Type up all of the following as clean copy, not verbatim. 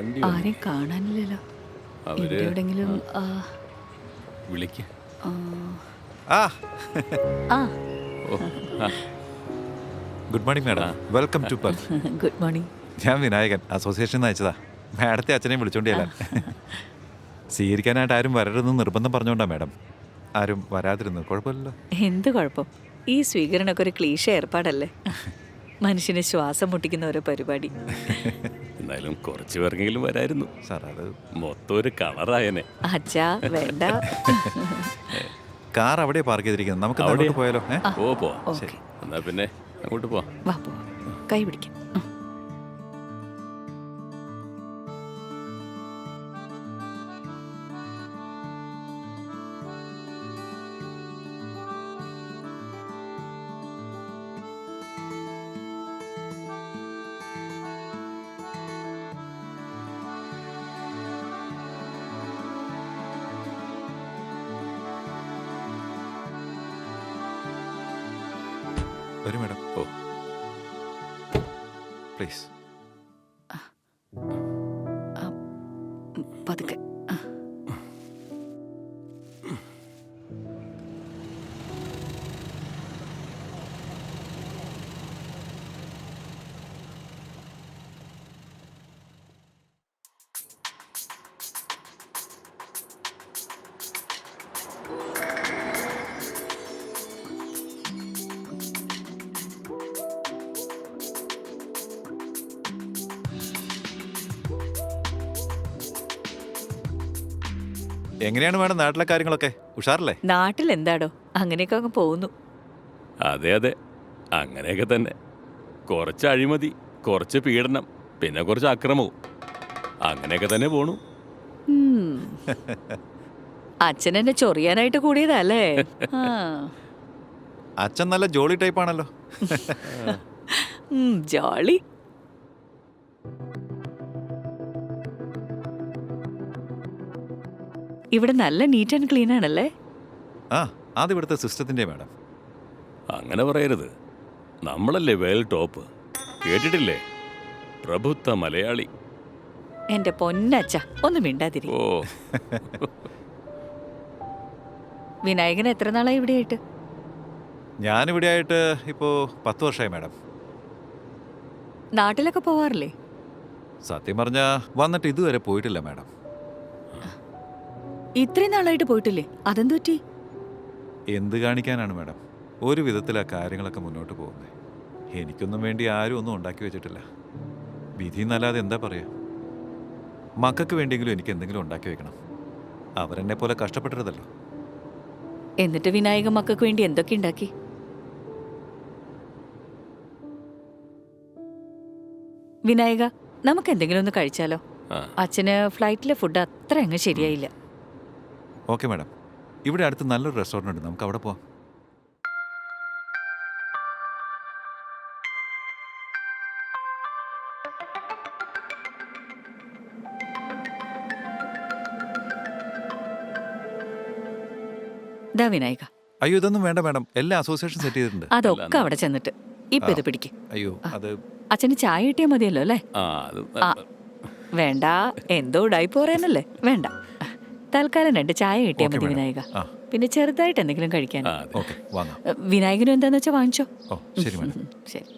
വണ്ടി ആരെയും കാണാനില്ലല്ലോ. അവര് എവിടെയെങ്കിലും വിളിക്ക. ആ ah oh ah, good morning madam, welcome to Perth. Good morning. ഞാൻ വിനായകൻ, അസോസിയേഷൻ അയച്ചതാ. മാഡത്തെ അച്ഛനെയും വിളിച്ചോണ്ട് ചെല്ലാൻ. സ്വീകരിക്കാനായിട്ട് ആരും വരരുതെന്ന് നിർബന്ധം പറഞ്ഞോണ്ടാ മാഡം ആരും വരാതിരുന്നു. കുഴപ്പമില്ലല്ലോ. എന്ത് കുഴപ്പം? ഈ സ്വീകരണമൊക്കെ ഒരു ക്ലീശ ഏർപ്പാടല്ലേ. മനുഷ്യന് ശ്വാസം മുട്ടിക്കുന്ന ഓരോ പരിപാടി. എന്നാലും കുറച്ച് പേർക്കെങ്കിലും വരായിരുന്നു. സാർ അത് മൊത്തം ഒരു കളറായനെ. അച്ഛാ വേണ്ട. കാർ അവിടെ പാർക്ക് ചെയ്തിരിക്കുന്നത്, നമുക്ക് അവിടെയാ? അങ്ങോട്ട് പോയാലോ? ഓ പോവാം. ഓക്കെ, എന്നാ പിന്നെ അങ്ങോട്ട് പോവാം. വാ പോവാം. കൈ പിടിക്കാം. വരും മാഡം. Oh please. പതുക്കെ. എങ്ങനെയാണ് മാഡം നാട്ടിലെ കാര്യങ്ങളൊക്കെ? ഉഷാറല്ലേ? നാട്ടിൽ എന്താടോ, അങ്ങനെയൊക്കെ അങ്ങ് പോകുന്നു. അതെ അതെ, അങ്ങനെയൊക്കെ തന്നെ. കുറച്ച് അഴിമതി, കുറച്ച് പീഡനം, പിന്നെ കുറച്ച് അക്രമവും, അങ്ങനെയൊക്കെ തന്നെ പോണു. ഉം. അച്ഛൻ എന്നെ ചൊറിയാനായിട്ട് കൂടിയതല്ലേ? ആ. അച്ഛൻ നല്ല ജോളി ടൈപ്പാണല്ലോ. ജോളി. ഇവിടെ നല്ല നീറ്റ് ആൻഡ് ക്ലീൻ ആണല്ലേ? ആ, അത് ഇവിടുത്തെ സിസ്റ്റത്തിൻ്റെ മാഡം. അങ്ങനെ പറയരുത്, നമ്മളല്ലേ വേൽ ടോപ്പ്. കേട്ടിട്ടില്ലേ, പ്രഭുത്വ മലയാളി. എന്റെ പൊന്നച്ഛ, ഒന്ന് മിണ്ടാതിരി. ഓ വിനായകൻ എത്ര നാളായി ഇവിടെ ആയിട്ട്? ഞാനിവിടെ ആയിട്ട് ഇപ്പോൾ 10 വർഷമായി മാഡം. നാട്ടിലൊക്കെ പോവാറില്ലേ? സത്യം പറഞ്ഞാൽ വന്നിട്ട് ഇതുവരെ പോയിട്ടില്ല മാഡം. ഇത്രയും നാളായിട്ട് പോയിട്ടില്ലേ? അതെന്തു പറ്റി? എന്ത് കാണിക്കാനാണ് മാഡം, ഒരു വിധത്തിലാ കാര്യങ്ങളൊക്കെ മുന്നോട്ട് പോകുന്നത്. എനിക്കൊന്നും വേണ്ടി ആരും ഒന്നും ഉണ്ടാക്കി വെച്ചിട്ടില്ല. വിധി എന്നല്ലാതെ എന്താ പറയുക. മക്കൾക്ക് വേണ്ടിയെങ്കിലും എനിക്ക് എന്തെങ്കിലും ഉണ്ടാക്കി വെക്കണം. അവരെന്നെ പോലെ കഷ്ടപ്പെട്ടിരുതല്ലോ. എന്നിട്ട് വിനായക മക്കൾക്ക് വേണ്ടി എന്തൊക്കെ ഉണ്ടാക്കി? വിനായക, നമുക്ക് എന്തെങ്കിലും ഒന്ന് കഴിച്ചാലോ? ആ. അച്ഛന് ഫ്ലൈറ്റിലെ ഫുഡ് അത്ര അങ്ങ് ശരിയായില്ല. ഓക്കെ മാഡം, ഇവിടെ അടുത്ത് നല്ലൊരു റെസ്റ്റോറൻ്റ് ഉണ്ട്, നമുക്ക് അവിടെ പോവാം. ദാ വിനായക, അയ്യോ ഇതൊന്നും വേണ്ട മാഡം, എല്ലാ അസോസിയേഷൻ സെറ്റ് ചെയ്തിട്ടുണ്ട്. അതൊക്കെ അവിടെ ചെന്നിട്ട് ഇപ്പൊ ഇത് പിടിക്ക്. അയ്യോ അത് അച്ഛന് ചായ കിട്ടിയാൽ മതിയല്ലോ അല്ലേ? ആ അത് ആ, വേണ്ട, എന്തോ ഉടായിപ്പ് പറയാനല്ലേ? വേണ്ട, തൽക്കാലം 2 ചായ കിട്ടിയാൽ ഓക്കേ മതി മാഡം. വിനായക. ആ പിന്നെ ചെറുതായിട്ട് എന്തെങ്കിലും കഴിക്കാൻ. ആ, അതെ. ഓക്കെ വാങ്ങാം. വിനായകനും എന്താന്ന് വെച്ചാൽ വാങ്ങിച്ചോ. ഓ ശരി മാഡം. ശരി.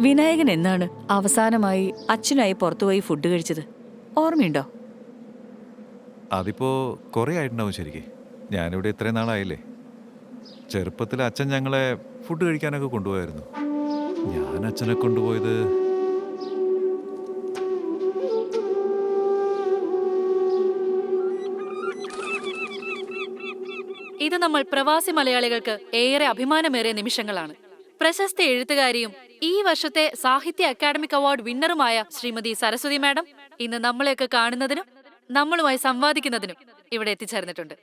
വിനായകൻ എന്നാണ് അവസാനമായി അച്ഛനായി പുറത്തുപോയി ഫുഡ് കഴിച്ചത്? ഓർമ്മയുണ്ടോ? അതിപ്പോൾ കുറേ ആയിട്ടുണ്ടാവും ശരിക്കും. ഞാനിവിടെ ഇത്രയും നാളായില്ലേ. ചെറുപ്പത്തിൽ അച്ഛൻ ഞങ്ങളെ ഫുഡ് കഴിക്കാനൊക്കെ കൊണ്ടുപോയായിരുന്നു. ഞാൻ അച്ഛനെ കൊണ്ടുപോയത് ഇത് നമ്മൾ പ്രവാസി മലയാളികൾക്ക് ഏറെ അഭിമാനമേറിയ നിമിഷങ്ങളാണ്. പ്രശസ്ത എഴുത്തുകാരിയും ഈ വർഷത്തെ സാഹിത്യ അക്കാദമിക് അവാർഡ് വിന്നറുമായ ശ്രീമതി സരസ്വതി മാഡം ഇന്ന് നമ്മളെയൊക്കെ കാണുന്നതിനും നമ്മളുമായി സംവാദിക്കുന്നതിനും ഇവിടെ എത്തിച്ചേർന്നിട്ടുണ്ട്.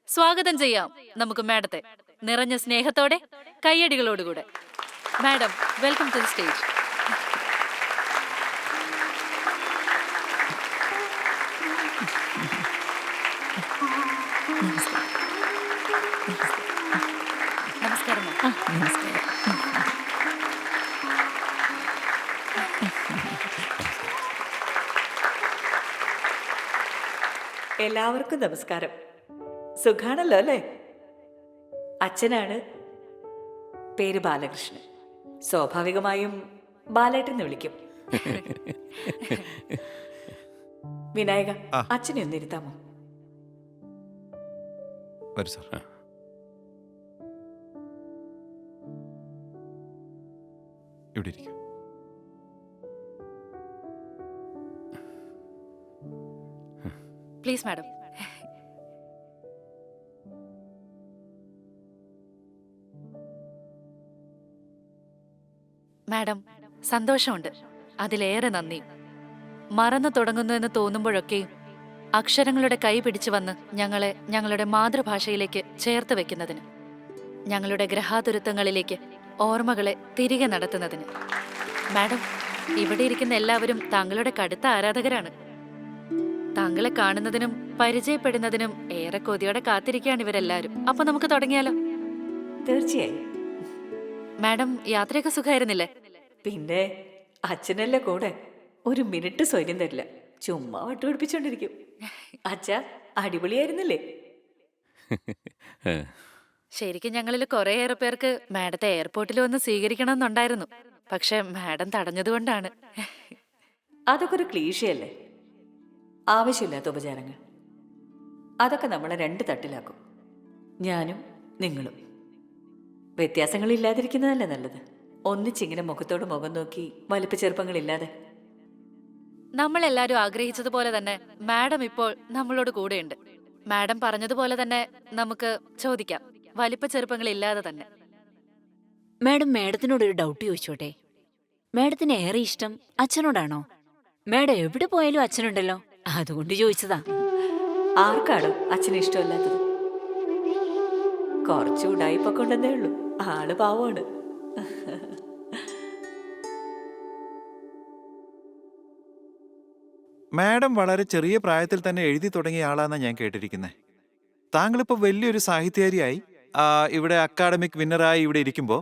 സ്വാഗതം ചെയ്യാം നമുക്ക് മാഡത്തെ നിറഞ്ഞ സ്നേഹത്തോടെ, കയ്യടികളോടുകൂടെ. Madam, welcome to the stage. നമസ്കാരം മാം. നമസ്കാരം. എല്ലാവർക്കും നമസ്കാരം. സുഖാണല്ലോ അല്ലേ? അച്ഛനാണ്, പേര് ബാലകൃഷ്ണൻ. സ്വാഭാവികമായും ബാലേട്ടെന്ന് വിളിക്കും. വിനായക, അച്ഛനെ ഒന്ന് ഇരുത്താമോ? വരൂ സാർ. ഇവിടെ ഇരിക്കും. Please madam. മാഡം, സന്തോഷമുണ്ട്. അതിലേറെ നന്ദി. മറന്നു തുടങ്ങുന്നു എന്ന് തോന്നുമ്പോഴൊക്കെയും അക്ഷരങ്ങളുടെ കൈ പിടിച്ചു വന്ന് ഞങ്ങളെ ഞങ്ങളുടെ മാതൃഭാഷയിലേക്ക് ചേർത്ത് വെക്കുന്നതിന്, ഞങ്ങളുടെ ഗ്രഹാതുരത്വങ്ങളിലേക്ക് ഓർമ്മകളെ തിരികെ നടത്തുന്നതിന്. മാഡം, ഇവിടെ ഇരിക്കുന്ന എല്ലാവരും താങ്കളുടെ കടുത്ത ആരാധകരാണ്. താങ്കളെ കാണുന്നതിനും പരിചയപ്പെടുന്നതിനും ഏറെ കൊതിയോടെ കാത്തിരിക്കുകയാണ് ഇവരെല്ലാവരും. അപ്പൊ നമുക്ക് തുടങ്ങിയാലോ? തീർച്ചയായും. മാഡം, യാത്രയൊക്കെ സുഖമായിരുന്നില്ലേ? പിന്നെ അച്ഛനല്ലേ കൂടെ, ഒരു മിനിറ്റ് സ്വൈര്യം തരില്ല. ചുമ്മാ വട്ടുപിടിപ്പിച്ചോണ്ടിരിക്കും. അച്ഛ, അടിപൊളിയായിരുന്നില്ലേ? ശരിക്കും ഞങ്ങളിൽ കുറേയേറെ പേർക്ക് മാഡത്തെ എയർപോർട്ടിൽ വന്ന് സ്വീകരിക്കണമെന്നുണ്ടായിരുന്നു. പക്ഷെ മാഡം തടഞ്ഞതുകൊണ്ടാണ്. അതൊക്കെ ഒരു ക്ലീശയല്ലേ? ആവശ്യമില്ലാത്ത ഉപചാരങ്ങൾ. അതൊക്കെ നമ്മളെ രണ്ട് തട്ടിലാക്കും. ഞാനും നിങ്ങളും. വ്യത്യാസങ്ങളില്ലാതിരിക്കുന്നതല്ലേ നല്ലത്. ഒന്നിച്ചിങ്ങനെ മുഖത്തോട് മുഖം നോക്കി വലിപ്പ ചെറുപ്പങ്ങളില്ലാതെ. നമ്മളെല്ലാരും ആഗ്രഹിച്ചതുപോലെ തന്നെ മാഡം ഇപ്പോൾ നമ്മളോട് കൂടെയുണ്ട്. മാഡം പറഞ്ഞതുപോലെ തന്നെ നമുക്ക് ചോദിക്കാം, വലിപ്പ ചെറുപ്പങ്ങളില്ലാതെ തന്നെ. മാഡത്തിനോട് ഒരു ഡൗട്ട് ചോദിച്ചോട്ടെ? മാഡത്തിന് ഏറെ ഇഷ്ടം അച്ഛനോടാണോ? മാഡം എവിടെ പോയാലും അച്ഛനുണ്ടല്ലോ, അതുകൊണ്ട് ചോദിച്ചതാ. ആർക്കാണ് അച്ഛന് ഇഷ്ടമല്ലാത്തത്? കുറച്ചു ഉടായിപ്പൊക്കെ ഉണ്ടെന്നേ ഉള്ളൂ. ആള് പാവമാണ്. മാഡം വളരെ ചെറിയ പ്രായത്തിൽ തന്നെ എഴുതി തുടങ്ങിയ ആളാണെന്നാണ് ഞാൻ കേട്ടിരിക്കുന്നത്. താങ്കളിപ്പോൾ വലിയൊരു സാഹിത്യകാരിയായി ഇവിടെ അക്കാഡമിക് വിന്നറായി ഇവിടെ ഇരിക്കുമ്പോൾ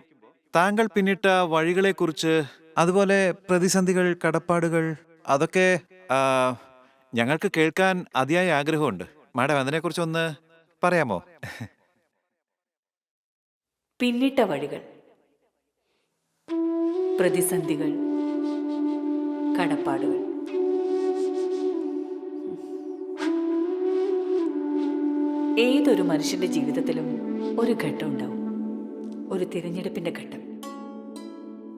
താങ്കൾ പിന്നിട്ട വഴികളെക്കുറിച്ച്, അതുപോലെ പ്രതിസന്ധികൾ, കടപ്പാടുകൾ, അതൊക്കെ ഞങ്ങൾക്ക് കേൾക്കാൻ അതിയായ ആഗ്രഹമുണ്ട്. മാഡം അതിനെക്കുറിച്ചൊന്ന് പറയാമോ? പിന്നിട്ട വഴികൾ, പ്രതിസന്ധികൾ, കടപ്പാടുകൾ. ഏതൊരു മനുഷ്യന്റെ ജീവിതത്തിലും ഒരു ഘട്ടം ഉണ്ടാവും, ഒരു തിരഞ്ഞെടുപ്പിന്റെ ഘട്ടം.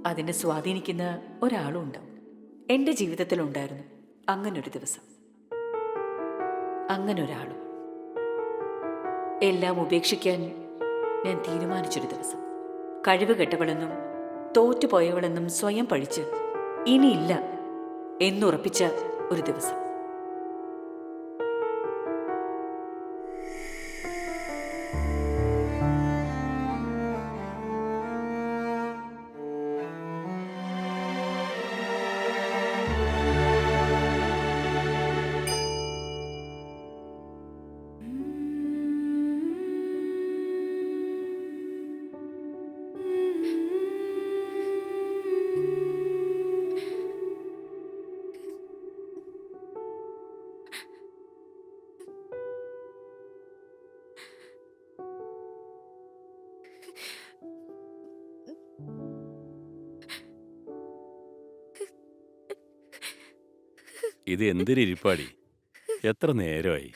അതിനെ സ്വാധീനിക്കുന്ന ഒരാളും ഉണ്ടാവും. എൻ്റെ ജീവിതത്തിലുണ്ടായിരുന്നു അങ്ങനൊരു ദിവസം, അങ്ങനൊരാളും. എല്ലാം ഉപേക്ഷിക്കാൻ ഞാൻ തീരുമാനിച്ചൊരു ദിവസം. കഴിവ് കെട്ടവളെന്നും തോറ്റുപോയവളെന്നും സ്വയം പഴിച്ച് ഇനിയില്ല എന്നുറപ്പിച്ച ഒരു ദിവസം. ഇത് എന്തൊരിപ്പാടി, എത്ര നേരമായി?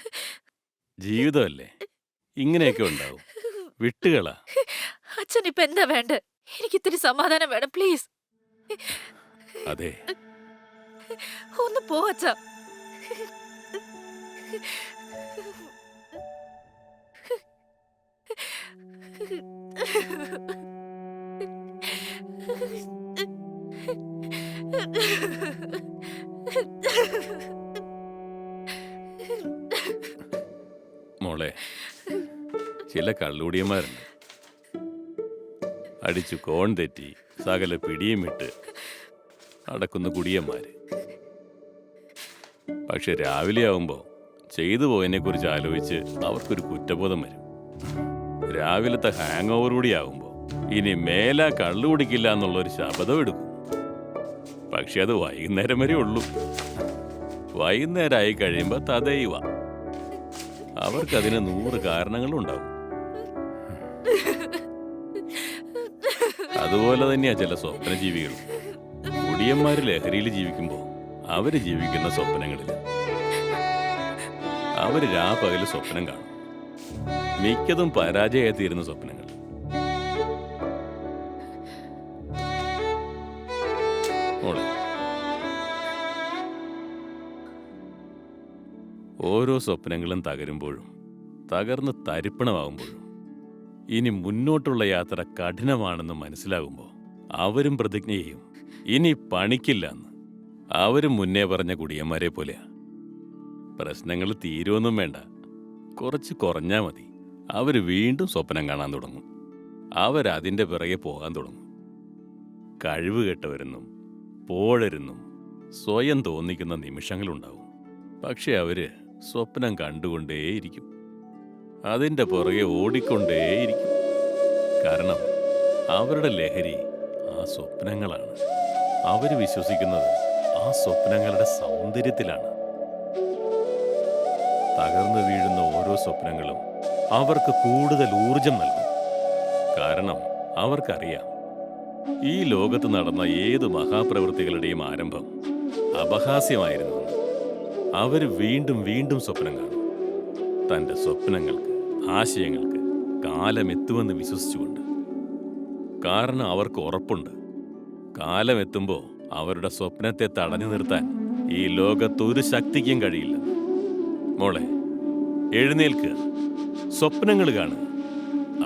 ജീവിതമല്ലേ, ഇങ്ങനെയൊക്കെ ഉണ്ടാവും. വിട്ടുകളാ. അച്ഛൻ ഇപ്പൊ എന്താ വേണ്ട? എനിക്ക് ഇത്തിരി സമാധാനം വേണം പ്ലീസ്. അതെ, ഒന്ന് പോ അച്ഛാ. ചില കള്ളുടിയന്മാരുണ്ട്, അടിച്ചു കോൺ തെറ്റി സകല പിടിയും വിട്ട് നടക്കുന്ന കുടിയന്മാര്. പക്ഷെ രാവിലെ ആവുമ്പോൾ ചെയ്തു പോയതിനെക്കുറിച്ച് ആലോചിച്ച് അവർക്കൊരു കുറ്റബോധം വരും. രാവിലത്തെ ഹാങ് ഓവർ കൂടി ആകുമ്പോൾ ഇനി മേല കള്ളു കുടിക്കില്ല എന്നുള്ളൊരു ശപഥം എടുക്കും. പക്ഷെ അത് വൈകുന്നേരം വരെ ഉള്ളൂ. വൈകുന്നേരമായി കഴിയുമ്പോൾ തദൈവ അവർക്കതിന് 100 കാരണങ്ങളുണ്ടാവും. അതുപോലെ തന്നെയാ ചില സ്വപ്നജീവികൾ. കുടിയന്മാര് ലഹരിയിൽ ജീവിക്കുമ്പോൾ അവര് ജീവിക്കുന്ന സ്വപ്നങ്ങളിൽ അവര് രാപകല് സ്വപ്നം കാണും. മിക്കതും പരാജയമായി തീരുന്ന സ്വപ്നങ്ങൾ. മോളെ, ഓരോ സ്വപ്നങ്ങളും തകരുമ്പോഴും തകർന്ന് തരിപ്പണമാകുമ്പോഴും ഇനി മുന്നോട്ടുള്ള യാത്ര കഠിനമാണെന്ന് മനസ്സിലാകുമ്പോൾ അവരും പ്രതിജ്ഞ ചെയ്യും ഇനി പണിക്കില്ലെന്ന്. അവരും മുന്നേ പറഞ്ഞ കുടിയന്മാരെ പോലെയാ. പ്രശ്നങ്ങൾ തീരുമൊന്നും വേണ്ട, കുറച്ച് കുറഞ്ഞാൽ മതി. അവർ വീണ്ടും സ്വപ്നം കാണാൻ തുടങ്ങും. അവരതിൻ്റെ പിറകെ പോകാൻ തുടങ്ങും. കഴിവ് കെട്ടവരെന്നും പോഴരെന്നും സ്വയം തോന്നിക്കുന്ന നിമിഷങ്ങളുണ്ടാവും. പക്ഷെ അവര് സ്വപ്നം കണ്ടുകൊണ്ടേയിരിക്കും, അതിൻ്റെ പുറകെ ഓടിക്കൊണ്ടേയിരിക്കും. കാരണം അവരുടെ ലഹരി ആ സ്വപ്നങ്ങളാണ്. അവർ വിശ്വസിക്കുന്നത് ആ സ്വപ്നങ്ങളുടെ സൗന്ദര്യത്തിലാണ്. തകർന്നു വീഴുന്ന ഓരോ സ്വപ്നങ്ങളും അവർക്ക് കൂടുതൽ ഊർജം നൽകും. കാരണം അവർക്കറിയാം, ഈ ലോകത്ത് നടന്ന ഏത് മഹാപ്രവൃത്തികളുടെയും ആരംഭം അപഹാസ്യമായിരുന്നു. അവർ വീണ്ടും വീണ്ടും സ്വപ്നം കാണും. തൻ്റെ സ്വപ്നങ്ങൾക്ക്, ആശയങ്ങൾക്ക് കാലമെത്തുമെന്ന് വിശ്വസിച്ചുകൊണ്ട്. കാരണം അവർക്ക് ഉറപ്പുണ്ട്, കാലമെത്തുമ്പോൾ അവരുടെ സ്വപ്നത്തെ തടഞ്ഞു നിർത്താൻ ഈ ലോകത്തൊരു ശക്തിക്കും കഴിയില്ല. മോളെ, എഴുന്നേൽക്കുക, സ്വപ്നങ്ങൾ കാണുക,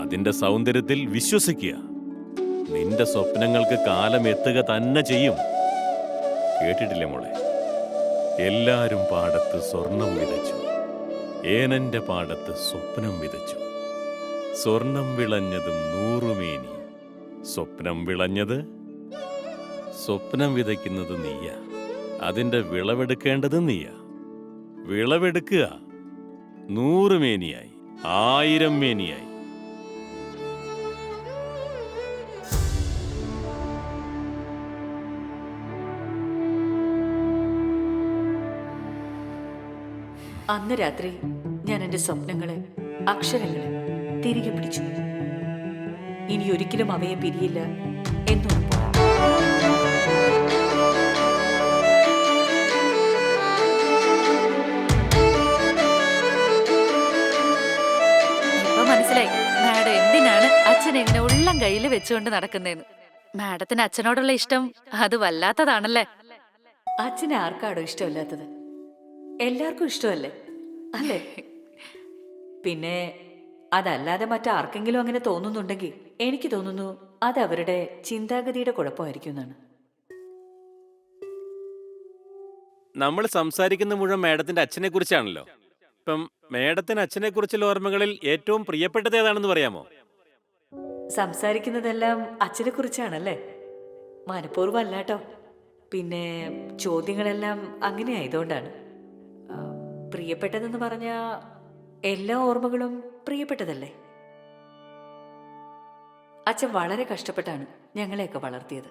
അതിൻ്റെ സൗന്ദര്യത്തിൽ വിശ്വസിക്കുക. നിന്റെ സ്വപ്നങ്ങൾക്ക് കാലം എത്തുക തന്നെ ചെയ്യും. കേട്ടിട്ടില്ലേ മോളെ? എല്ലാരും പാടത്ത് സ്വർണം വിതച്ചു, ഏനന്റെ പാടത്ത് സ്വപ്നം വിതച്ചു. സ്വർണം വിളഞ്ഞതും 100 മേനി, സ്വപ്നം വിളഞ്ഞത്. സ്വപ്നം വിതയ്ക്കുന്നത് നീയാ, അതിൻ്റെ വിളവെടുക്കേണ്ടത് നീയാ. വിളവെടുക്കുക, 100 മേനിയായി, 1000 മേനിയായി. അന്ന് രാത്രി ഞാൻ എൻ്റെ സ്വപ്നങ്ങളെ, അക്ഷരങ്ങളെ തിരികെ പിടിച്ചു. ഇനി ഒരിക്കലും അവയെ പിരിയില്ല എന്നുറപ്പ്. ഇപ്പൊ മനസ്സിലായി മാഡം എന്തിനാണ് അച്ഛൻ ഇങ്ങനെ ഉള്ളം കയ്യിൽ വെച്ചുകൊണ്ട് നടക്കുന്നതെന്ന്. മാഡത്തിന് അച്ഛനോടുള്ള ഇഷ്ടം അത് വല്ലാത്തതാണല്ലേ. അച്ഛനെ ആർക്കാടോ ഇഷ്ടമില്ലാത്തത്? എല്ലാവർക്കും ഇഷ്ടമല്ലേ, അല്ലേ? പിന്നെ അതല്ലാതെ മറ്റാർക്കെങ്കിലും അങ്ങനെ തോന്നുന്നുണ്ടെങ്കിൽ എനിക്ക് തോന്നുന്നു അത് അവരുടെ ചിന്താഗതിയുടെ കുഴപ്പമായിരിക്കും എന്നാണ്. നമ്മൾ സംസാരിക്കുന്ന മുഴുവൻ മേഡത്തിന്റെ അച്ഛനെ കുറിച്ചാണല്ലോ. ഇപ്പം മേഡത്തിന് അച്ഛനെ കുറിച്ചുള്ള ഓർമ്മകളിൽ ഏറ്റവും പ്രിയപ്പെട്ടത് ഏതാണെന്ന് പറയാമോ? സംസാരിക്കുന്നതെല്ലാം അച്ഛനെ കുറിച്ചാണല്ലേ? മനഃപൂർവ്വം അല്ലാട്ടോ. പിന്നെ ചോദ്യങ്ങളെല്ലാം അങ്ങനെ ആയതുകൊണ്ടാണ്. പ്രിയപ്പെട്ടതെന്ന് പറഞ്ഞാ എല്ലാ ഓർമ്മകളും പ്രിയപ്പെട്ടതല്ലേ? അച്ഛൻ വളരെ കഷ്ടപ്പെട്ടാണ് ഞങ്ങളെയൊക്കെ വളർത്തിയത്.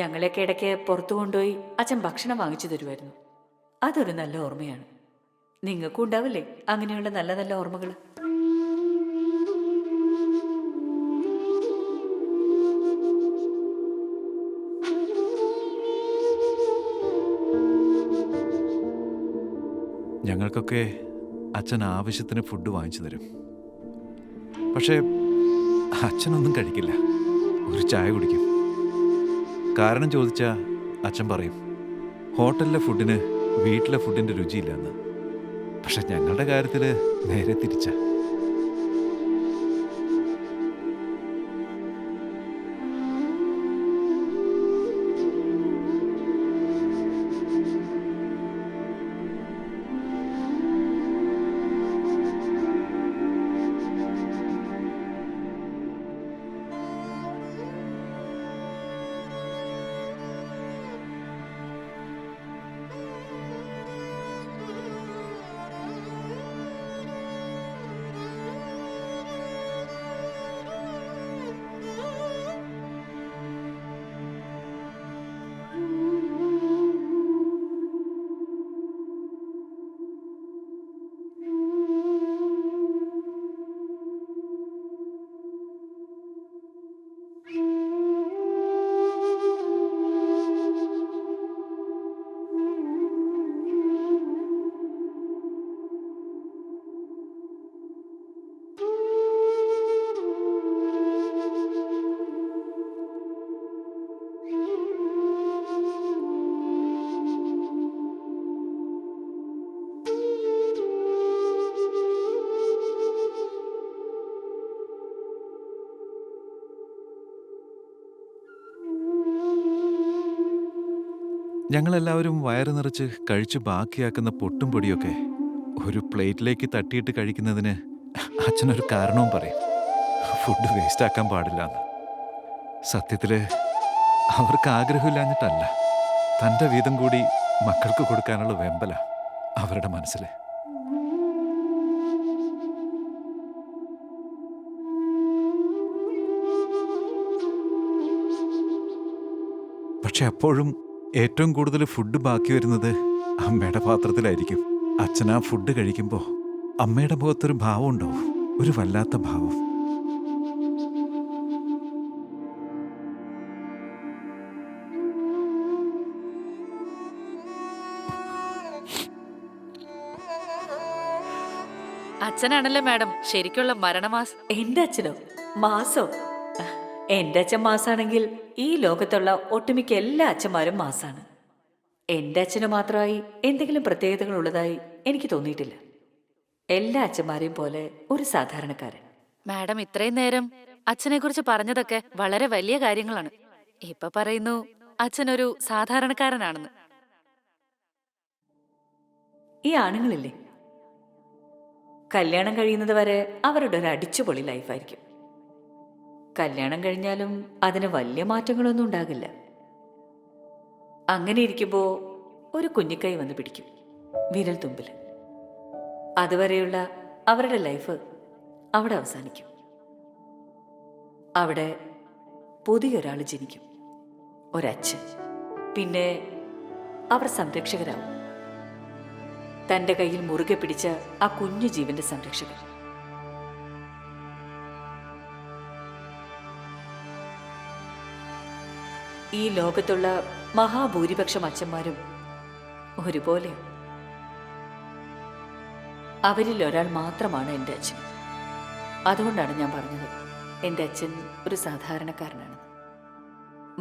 ഞങ്ങളെയൊക്കെ ഇടയ്ക്ക് പുറത്തു കൊണ്ടുപോയി അച്ഛൻ ഭക്ഷണം വാങ്ങിച്ചു തരുമായിരുന്നു. അതൊരു നല്ല ഓർമ്മയാണ്. നിങ്ങൾക്കും ഉണ്ടാവില്ലേ അങ്ങനെയുള്ള നല്ല നല്ല ഓർമ്മകൾ? ഞങ്ങൾക്കൊക്കെ അച്ഛൻ ആവശ്യത്തിന് ഫുഡ് വാങ്ങിച്ചു തരും. പക്ഷേ അച്ഛനൊന്നും കഴിക്കില്ല, ഒരു ചായ കുടിക്കും. കാരണം ചോദിച്ചാൽ അച്ഛൻ പറയും ഹോട്ടലിലെ ഫുഡിന് വീട്ടിലെ ഫുഡിൻ്റെ രുചിയില്ലെന്ന്. പക്ഷെ ഞങ്ങളുടെ കാര്യത്തിൽ നേരെ തിരിച്ചാ. ഞങ്ങളെല്ലാവരും വയറ് നിറച്ച് കഴിച്ച് ബാക്കിയാക്കുന്ന പൊട്ടും പൊടിയൊക്കെ ഒരു പ്ലേറ്റിലേക്ക് തട്ടിയിട്ട് കഴിക്കുന്നതിന് അച്ഛനൊരു കാരണവും പറയും. ഫുഡ് വേസ്റ്റാക്കാൻ പാടില്ല എന്ന്. സത്യത്തിൽ അവർക്ക് ആഗ്രഹമില്ലാഞ്ഞിട്ടല്ല, തൻ്റെ വീതം കൂടി മക്കൾക്ക് കൊടുക്കാനുള്ള വെമ്പല അവരുടെ മനസ്സിൽ. പക്ഷെ അപ്പോഴും ഏറ്റവും കൂടുതൽ ഫുഡ് ബാക്കി വരുന്നത് അമ്മയുടെ പാത്രത്തിലായിരിക്കും. അച്ഛൻ ആ ഫുഡ് കഴിക്കുമ്പോൾ അമ്മയുടെ മുഖത്തൊരു ഭാവം ഉണ്ടാവും, ഒരു വല്ലാത്ത ഭാവം. അച്ഛനാണല്ലോ മാഡം ശരിക്കുള്ള മരണമാസ്. എന്റെ അച്ഛനോ? മാസോ? എന്റെ അച്ഛൻ മാസാണെങ്കിൽ ഈ ലോകത്തുള്ള ഒട്ടുമിക്ക എല്ലാ അച്ഛന്മാരും മാസാണ്. എന്റെ അച്ഛന് മാത്രമായി എന്തെങ്കിലും പ്രത്യേകതകൾ ഉള്ളതായി എനിക്ക് തോന്നിയിട്ടില്ല. എല്ലാ അച്ഛന്മാരെയും പോലെ ഒരു സാധാരണക്കാരൻ. മാഡം ഇത്രയും നേരം അച്ഛനെ കുറിച്ച് പറഞ്ഞതൊക്കെ വളരെ വലിയ കാര്യങ്ങളാണ്. ഇപ്പൊ പറയുന്നു അച്ഛനൊരു സാധാരണക്കാരനാണെന്ന്. ഈ ആണുങ്ങളില്ലേ, കല്യാണം കഴിയുന്നത് വരെ അവരുടെ ഒരു അടിച്ചുപൊളി ലൈഫായിരിക്കും. കല്യാണം കഴിഞ്ഞാലും അതിന് വലിയ മാറ്റങ്ങളൊന്നും ഉണ്ടാകില്ല. അങ്ങനെ ഇരിക്കുമ്പോ ഒരു കുഞ്ഞിക്കൈ വന്ന് പിടിക്കും വിരൽ തുമ്പിൽ. അതുവരെയുള്ള അവരുടെ ലൈഫ് അവിടെ അവസാനിക്കും. അവിടെ പുതിയൊരാൾ ജനിക്കും, ഒരച്ഛൻ. പിന്നെ അവർ സംരക്ഷകരാകും, തൻ്റെ കയ്യിൽ മുറുകെ പിടിച്ച ആ കുഞ്ഞു ജീവന്റെ സംരക്ഷകൻ. ഈ ലോകത്തുള്ള മഹാഭൂരിപക്ഷം അച്ഛന്മാരും ഒരുപോലെ. അവരിൽ ഒരാൾ മാത്രമാണ് എൻ്റെ അച്ഛൻ. അതുകൊണ്ടാണ് ഞാൻ പറഞ്ഞത് എൻ്റെ അച്ഛൻ ഒരു സാധാരണക്കാരനാണ്.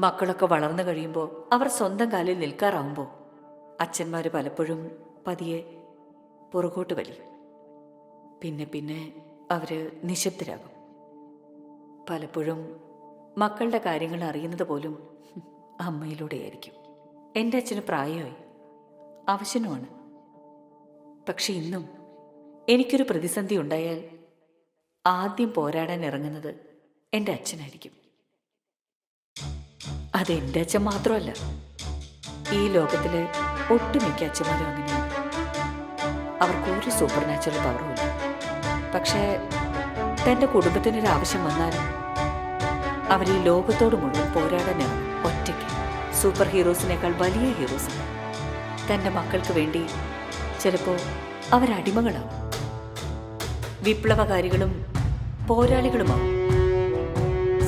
മക്കളൊക്കെ വളർന്നു കഴിയുമ്പോൾ അവർ സ്വന്തം കാലിൽ നിൽക്കാറാവുമ്പോൾ അച്ഛന്മാർ പലപ്പോഴും പതിയെ പുറകോട്ട് വലിയും. പിന്നെ പിന്നെ അവര് നിശബ്ദരാകും. പലപ്പോഴും മക്കളുടെ കാര്യങ്ങൾ അറിയുന്നത് പോലും അമ്മയിലൂടെയായിരിക്കും. എൻ്റെ അച്ഛന് പ്രായമായി, അവശനുമാണ്. പക്ഷെ ഇന്നും എനിക്കൊരു പ്രതിസന്ധി ഉണ്ടായാൽ ആദ്യം പോരാടാൻ ഇറങ്ങുന്നത് എൻ്റെ അച്ഛനായിരിക്കും. അതെൻ്റെ അച്ഛൻ മാത്രമല്ല, ഈ ലോകത്തിലെ ഒട്ടുമിക്ക അച്ഛന്മാരും അങ്ങനെയാണ്. അവർക്കൊരു സൂപ്പർ നാച്ചുറൽ പവറുമില്ല. പക്ഷേ തൻ്റെ കുടുംബത്തിനൊരു ആവശ്യം വന്നാൽ അവർ ഈ ലോകത്തോട് മുഴുവൻ പോരാടാൻ ഇറങ്ങും, ഒറ്റയ്ക്ക്. സൂപ്പർ ഹീറോസിനേക്കാൾ വലിയ ഹീറോസാണ്. തൻ്റെ മക്കൾക്ക് വേണ്ടി ചിലപ്പോൾ അവരടിമകളാവും, വിപ്ലവകാരികളും പോരാളികളുമാവും,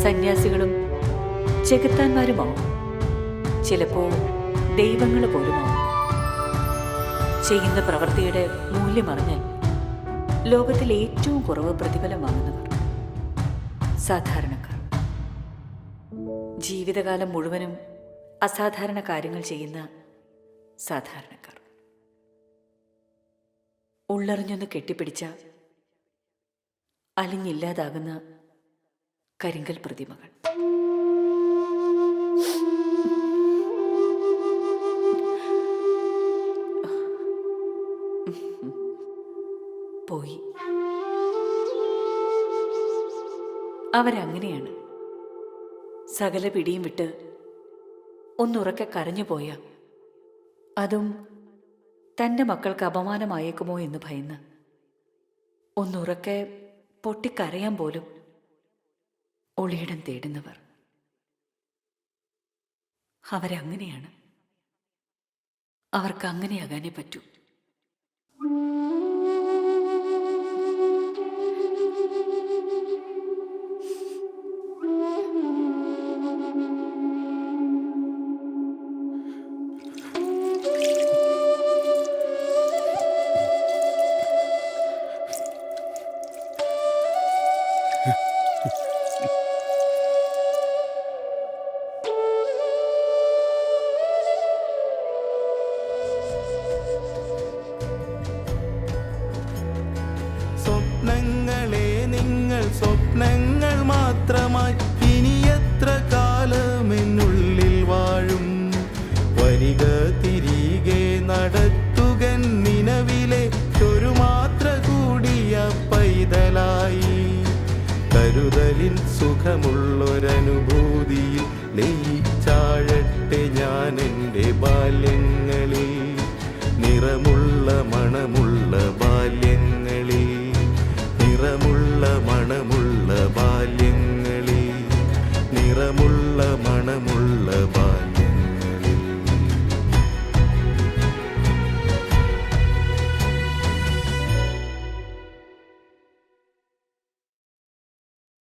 സന്യാസികളും ചെകുത്താന്മാരുമാവും, ചിലപ്പോൾ ദൈവങ്ങൾ പോലുമാവും. ചെയ്യുന്ന പ്രവൃത്തിയുടെ മൂല്യമറിഞ്ഞാൽ ലോകത്തിൽ ഏറ്റവും കുറവ് പ്രതിഫലം വാങ്ങുന്നവർ സാധാരണക്കാർ. ജീവിതകാലം മുഴുവനും അസാധാരണ കാര്യങ്ങൾ ചെയ്യുന്ന സാധാരണക്കാർ. ഉള്ളറിഞ്ഞൊന്ന് കെട്ടിപ്പിടിച്ച അലിഞ്ഞില്ലാതാകുന്ന കരിങ്കൽ പ്രതിമകൾ. പോയി. അവരങ്ങനെയാണ്. സകല പിടിയും വിട്ട് ഒന്നുറക്കെ കരഞ്ഞുപോയ, അതും തൻ്റെ മക്കൾക്ക് അപമാനമായേക്കുമോ എന്ന് ഭയന്ന് ഒന്നുറക്കെ പൊട്ടിക്കരയാൻ പോലും ഒളിയിടം തേടുന്നവർ. അവരങ്ങനെയാണ്. അവർക്ക് അങ്ങനെയാകാനേ പറ്റൂ. സ്വപ്നങ്ങളെ നിങ്ങൾ സ്വപ്നങ്ങൾ മാത്രമായി ഇനി എത്ര കാലമെന്നുള്ളിൽ വാഴും. വരിക സുഖമുള്ളൊരനുഭൂതിയിൽ ലയിച്ചാഴട്ടെ ഞാൻ എൻ്റെ ബാല്യങ്ങളിൽ, നിറമുള്ള മണമുള്ള ബാല്യങ്ങളിൽ, നിറമുള്ള മണമുള്ള